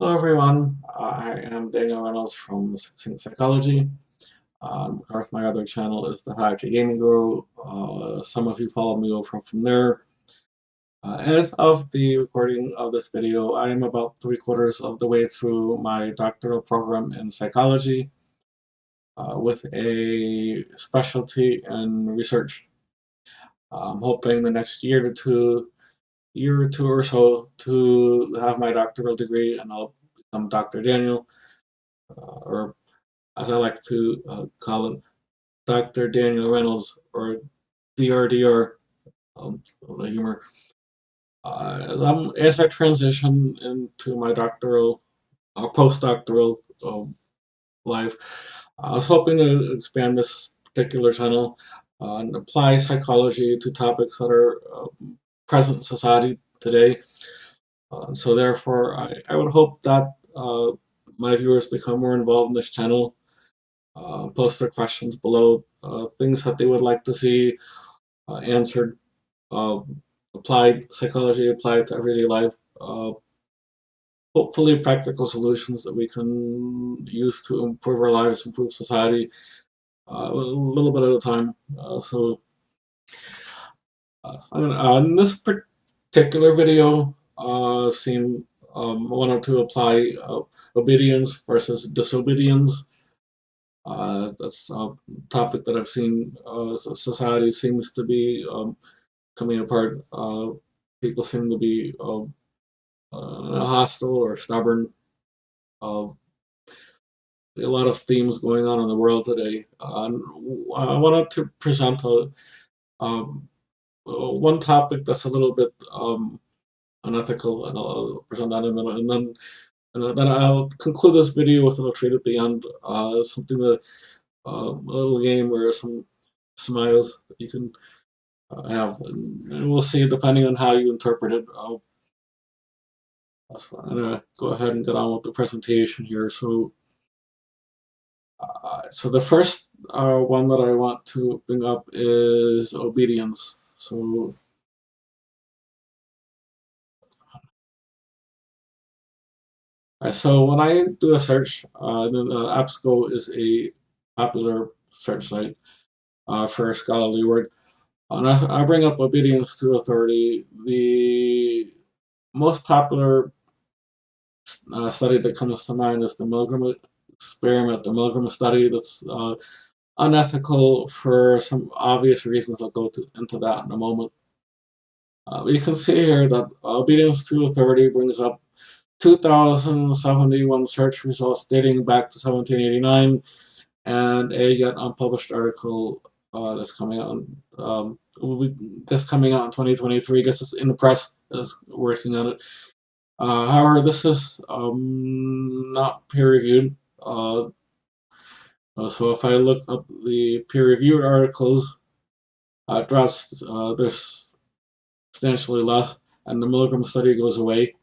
Hello everyone, I am Daniel Reynolds from Succinct Psychology. Of course, my other channel is the High Gaming Guru. Some of you follow me over from there. As of the recording of this video, I am about 3/4 of the way through my doctoral program in psychology with a specialty in research. I'm hoping the next year or two or so to have my doctoral degree and I'll become Dr. Daniel, or as I like to call it, Dr. Daniel Reynolds, or DRDR, the humor. As I transition into my doctoral or postdoctoral life, I was hoping to expand this particular channel and apply psychology to topics that are present in society today. So therefore, I would hope that my viewers become more involved in this channel, post their questions below, things that they would like to see answered, uh, applied psychology applied to everyday life. Hopefully, practical solutions that we can use to improve our lives, improve society, a little bit at a time. In this particular video, I wanted to apply obedience versus disobedience. That's a topic that I've seen society seems to be coming apart. People seem to be hostile or stubborn. Uh, a lot of themes going on in the world today. I wanted to present um, one topic that's a little bit unethical, and I'll present that in a minute, and then I'll conclude this video with a little treat at the end, something that a little game or some smiles that you can have, and we'll see depending on how you interpret it. So I'm gonna go ahead and get on with the presentation here. So the first one that I want to bring up is obedience. So when I do a search, then AppSco is a popular search site for scholarly work. And I bring up obedience to authority. The most popular study that comes to mind is the Milgram experiment, the Milgram study. That's unethical for some obvious reasons. I'll into that in a moment. You can see here that obedience to authority brings up 2071 search results dating back to 1789, and a yet unpublished article that's coming out. That's coming out in 2023. I guess it's in the press. Is working on it. However, this is not peer reviewed. So if I look up the peer reviewed articles, drops there's substantially less, and the Milgram study goes away.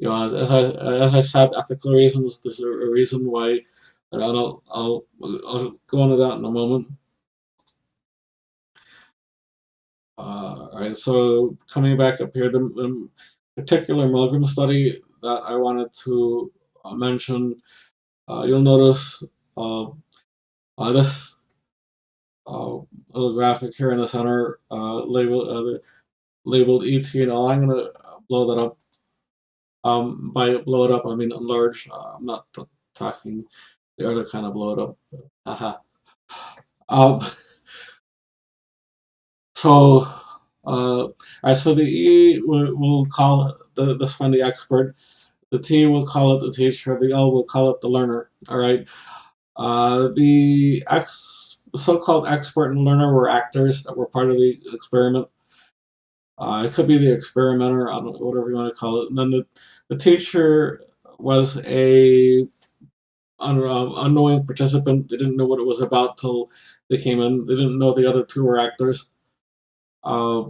As I said, ethical reasons. There's a reason why, and I'll go into that in a moment. All right, so coming back up here, the particular Milgram study that I wanted to mention, you'll notice uh, this little graphic here in the center, labeled ET and all. I'm gonna blow that up. By blow it up, I mean enlarge. I'm not talking the other kind of blow it up. Haha. Um, so, so the E will call it this one the expert. The T will call it the teacher. The L will call it the learner. All right. The so-called expert and learner were actors that were part of the experiment. It could be the experimenter, I don't know, whatever you want to call it. And then the teacher was a unknowing participant. They didn't know what it was about till they came in. They didn't know the other two were actors. Uh,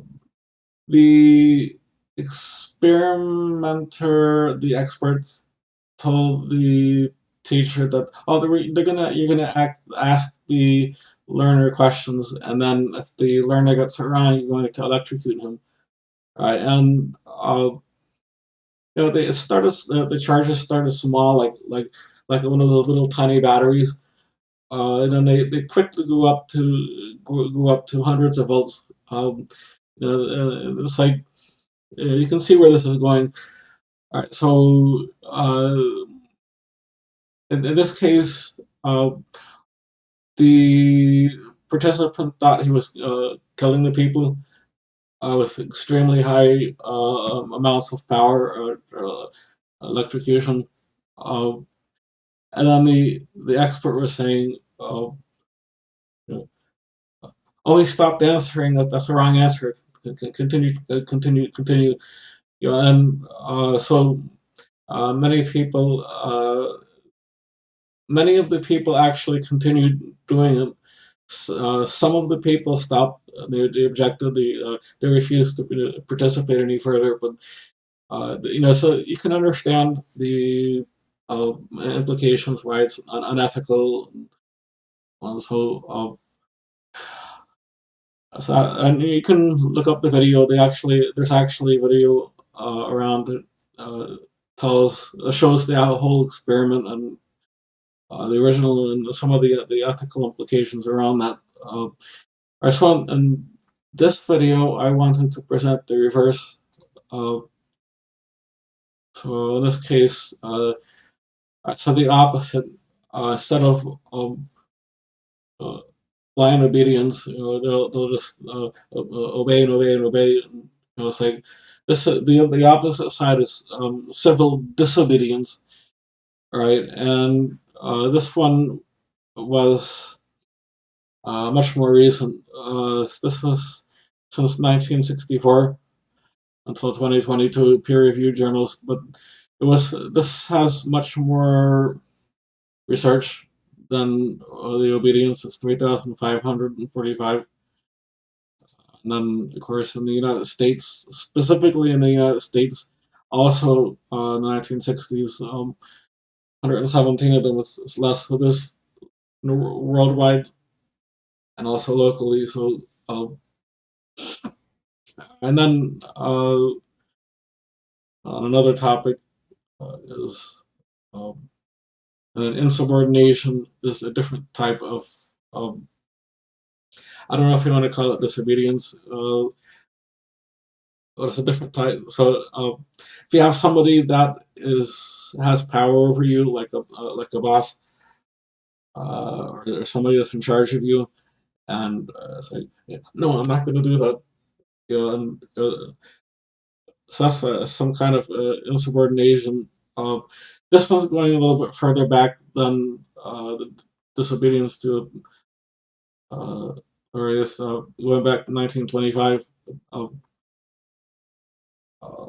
the experimenter, the expert, told the teacher that you're gonna ask the learner questions, and then if the learner gets it wrong, you're going to electrocute him. Right, and they started the charges started small, like one of those little tiny batteries, and then they quickly grew up to hundreds of volts. It's like you can see where this is going. All right, so in this case, the participant thought he was killing the people with extremely high amounts of power, electrocution. Uh, and then the expert was saying, you know, "Oh, he stopped answering. That's the wrong answer. Continue, continue." And so many people, many of the people actually continued doing it. Some of the people stopped. They objected. They refused to participate any further. But so you can understand the implications, why it's unethical. So, and you can look up the video. There's actually video around that shows the whole experiment and the original and some of the ethical implications around that. So in this video, I wanted to present the reverse. Uh, so in this case, so the opposite. Instead of uh, blind obedience, they'll just obey and obey and obey. It's like the opposite side is civil disobedience, right? And this one was much more recent. This was since 1964 until 2022, peer-reviewed journals. But this has much more research than the obedience. It's 3,545. And then, of course, in the United States, specifically in the United States, also in the 1960s, 117 of them. It's less. So there's worldwide and also locally. So, and then on another topic is insubordination is a different type of. Um, I don't know if you want to call it disobedience. But it's a different type. So if you have somebody that has power over you, like a boss, or somebody that's in charge of you, and say, yeah, no, I'm not going to do that. And so that's some kind of insubordination. Uh, this one's going a little bit further back than the disobedience to, uh, or is going back to 1925. Uh,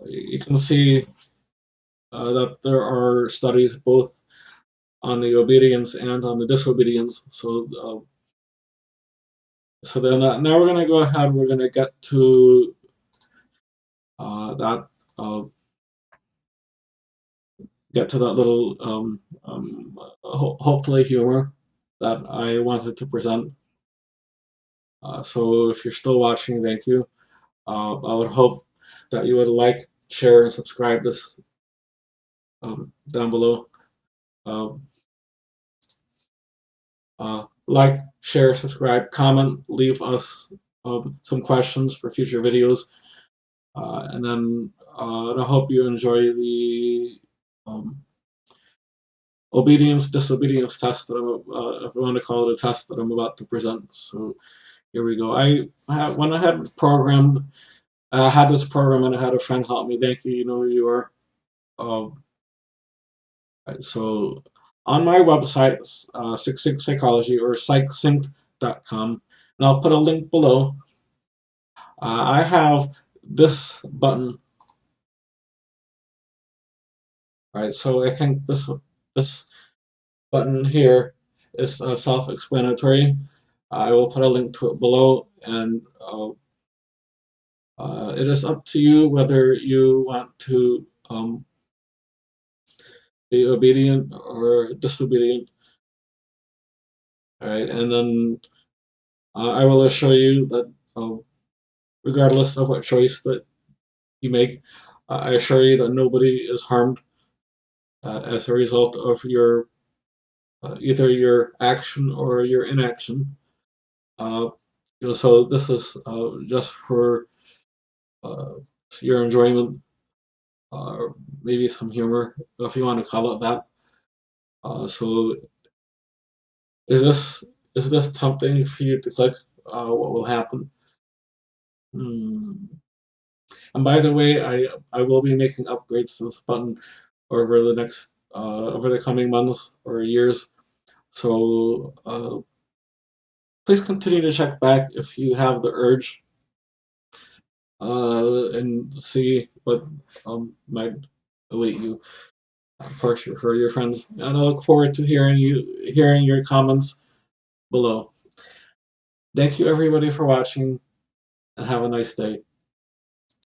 you can see that there are studies both on the obedience and on the disobedience. So then now we're going to go ahead. We're going to get to that. Get to that little hopefully humor that I wanted to present. So if you're still watching, thank you. I would hope that you would like, share, and subscribe this down below. Um, like, share, subscribe, comment, leave us some questions for future videos. And then I hope you enjoy the obedience disobedience test that if you want to call it a test that I'm about to present. So here we go. When I had programmed, I had this program and I had a friend help me. Thank you. You know who you are. Right, so on my website, Succinct Psychology or Succinct.com, and I'll put a link below. I have this button. Right, so I think this button here is self-explanatory. I will put a link to it below, and it is up to you whether you want to be obedient or disobedient. All right, and then I will assure you that regardless of what choice that you make, I assure you that nobody is harmed as a result of your either your action or your inaction. Uh, so this is just for uh, your enjoyment, or maybe some humor, if you want to call it that. So is this tempting for you to click? What will happen? Hmm. And by the way, I will be making upgrades to this button over the next over the coming months or years. So please continue to check back if you have the urge, and see what might await you for your friends. And I look forward to hearing your comments below. Thank you everybody for watching, and have a nice day.